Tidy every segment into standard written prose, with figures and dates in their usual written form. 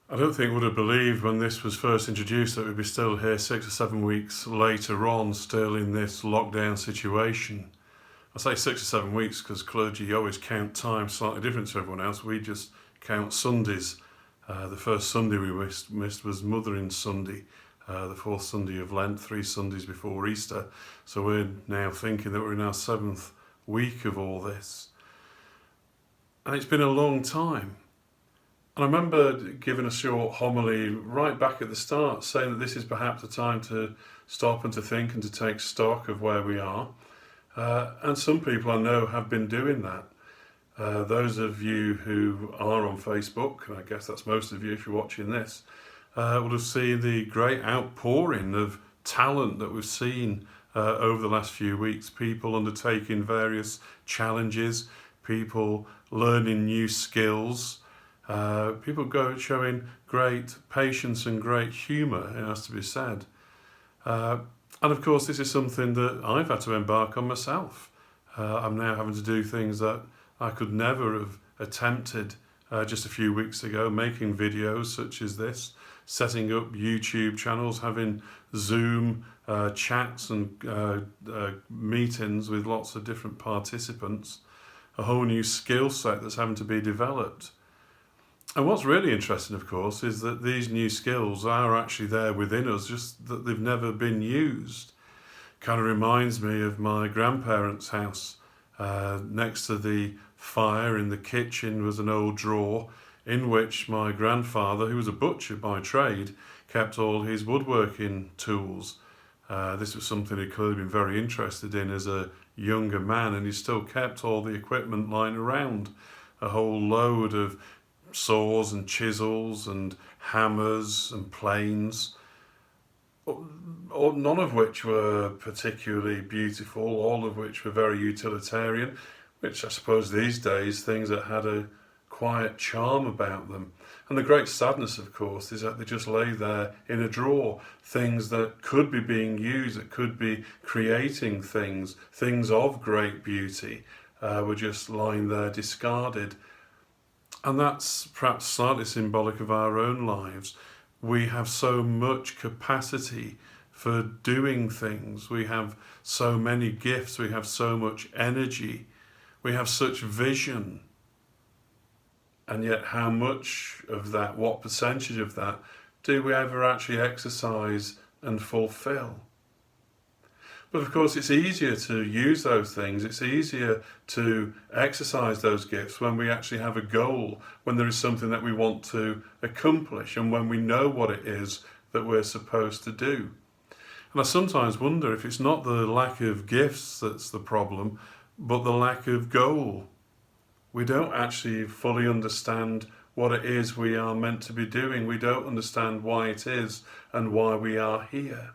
I don't think would have believed when this was first introduced that we'd be still here 6 or 7 weeks later on, still in this lockdown situation. I say 6 or 7 weeks because clergy always count time slightly different to everyone else. We just count Sundays. The first Sunday we missed was Mothering Sunday, the fourth Sunday of Lent, 3 Sundays before Easter. So we're now thinking that we're in our 7th week of all this. And it's been a long time. And I remember giving a short homily right back at the start, saying that this is perhaps a time to stop and to think and to take stock of where we are. And some people I know have been doing that. Those of you who are on Facebook, and I guess that's most of you if you're watching this, would have seen the great outpouring of talent that we've seen over the last few weeks. People undertaking various challenges, people learning new skills, people showing great patience and great humour, it has to be said. And of course, this is something that I've had to embark on myself. I'm now having to do things that I could never have attempted just a few weeks ago, making videos such as this, setting up YouTube channels, having Zoom chats and meetings with lots of different participants, a whole new skill set that's having to be developed. And what's really interesting, of course, is that these new skills are actually there within us, just that they've never been used. Kind of reminds me of my grandparents' house. Next to the fire in the kitchen was an old drawer in which my grandfather, who was a butcher by trade, kept all his woodworking tools. This was something he'd clearly been very interested in as a younger man, and he still kept all the equipment lying around, a whole load of saws and chisels and hammers and planes, none of which were particularly beautiful, all of which were very utilitarian, which I suppose these days things that had a quiet charm about them. And the great sadness, of course, is that they just lay there in a drawer, things that could be being used, that could be creating things of great beauty, were just lying there discarded. And that's perhaps slightly symbolic of our own lives. We have so much capacity for doing things. We have so many gifts. We have so much energy. We have such vision. And yet how much of that, what percentage of that, do we ever actually exercise and fulfill? But of course, it's easier to use those things. It's easier to exercise those gifts when we actually have a goal, when there is something that we want to accomplish, and when we know what it is that we're supposed to do. And I sometimes wonder if it's not the lack of gifts that's the problem, but the lack of goal. We don't actually fully understand what it is we are meant to be doing. We don't understand why it is and why we are here.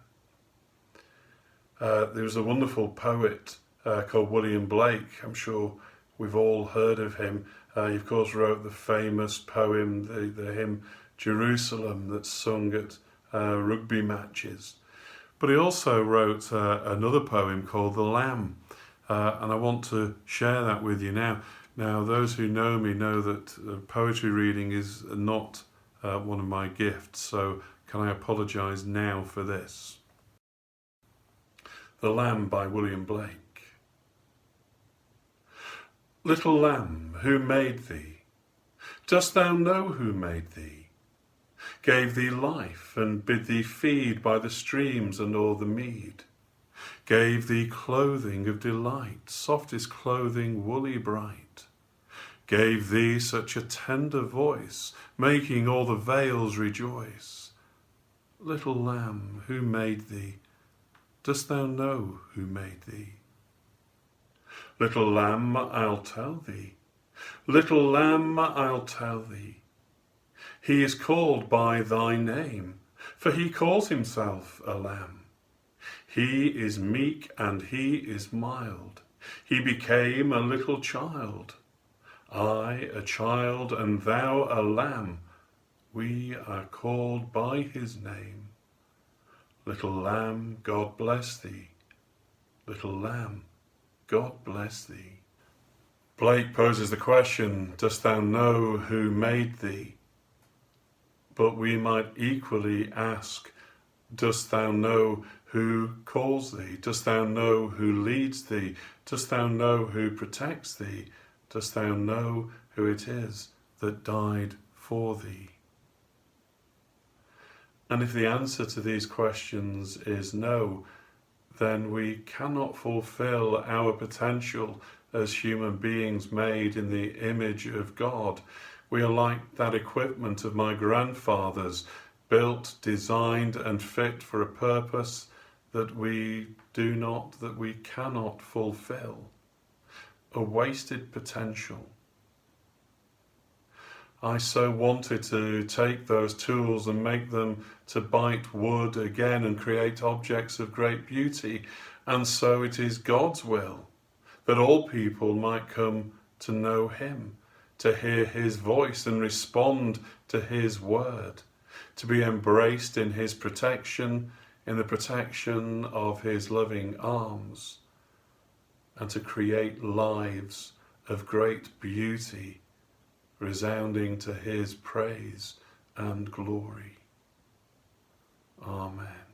There was a wonderful poet called William Blake. I'm sure we've all heard of him. He, of course, wrote the famous poem, the hymn Jerusalem, that's sung at rugby matches. But he also wrote another poem called The Lamb, and I want to share that with you now. Now, those who know me know that poetry reading is not one of my gifts, so can I apologise now for this? The Lamb by William Blake. Little lamb, who made thee? Dost thou know who made thee? Gave thee life and bid thee feed by the streams and o'er the mead. Gave thee clothing of delight, softest clothing woolly bright. Gave thee such a tender voice, making all the vales rejoice. Little lamb, who made thee? Dost thou know who made thee? Little lamb, I'll tell thee. Little lamb, I'll tell thee. He is called by thy name, for he calls himself a lamb. He is meek and he is mild. He became a little child. I, a child, and thou a lamb. We are called by his name. Little lamb, God bless thee. Little lamb, God bless thee. Blake poses the question, dost thou know who made thee? but we might equally ask, dost thou know who calls thee? Dost thou know who leads thee? Dost thou know who protects thee? Dost thou know who it is that died for thee? And if the answer to these questions is no, then we cannot fulfill our potential as human beings made in the image of God. We are like that equipment of my grandfathers, built, designed and fit for a purpose that we cannot fulfill. A wasted potential. I so wanted to take those tools and make them to bite wood again and create objects of great beauty. And so it is God's will that all people might come to know him, to hear his voice and respond to his word, to be embraced in his protection, in the protection of his loving arms, and to create lives of great beauty, resounding to his praise and glory. Amen.